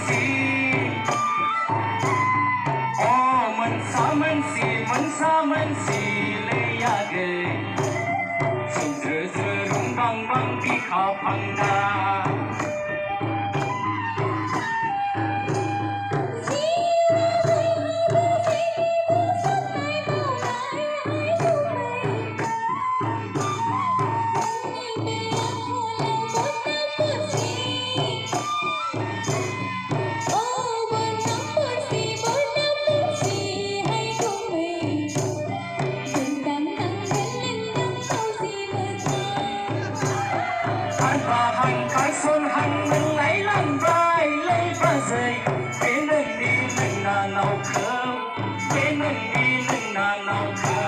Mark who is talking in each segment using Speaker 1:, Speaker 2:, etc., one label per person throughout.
Speaker 1: xì mình xa mình xì lấy ya gầy sung rơ rơ rung băng băng đi khao phăng đa hành cái xuân hành mình lấy làm vai lấy và dây bên mình đi mình là nào khờ bên mình đi mình là nào khờ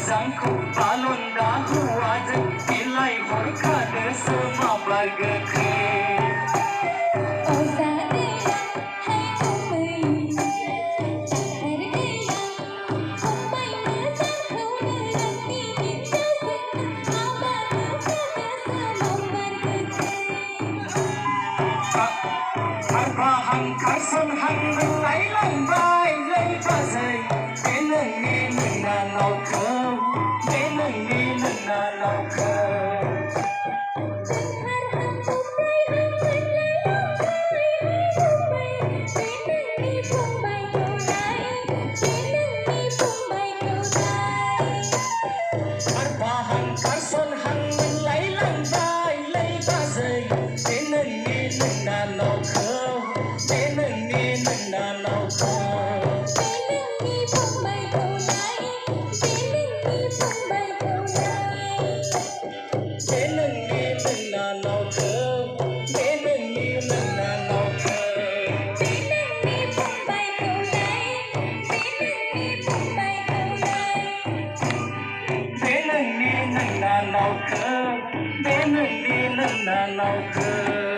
Speaker 1: Sang khúc balon đã hua dần khi lại hỏi cả đời sơ mà burger khe
Speaker 2: ôi ra đây hay không mình ở đây không bay nữa sang khâu nơi lần đi tìm cháu xinh áo ba nước cả đời sơ mà burger
Speaker 1: và hằng cái xuân hằng mình lấy lòng vai lấy và dây bên mình nghe mình là nào khờ bên mình nghe mình là nào khờ cái xuân hằng mình lấy lòng vai lấy và dây bên mình nghe mình là nào khờ bên mình nghe mình là nào khờ nào khờ bên mình đi lần nào khờ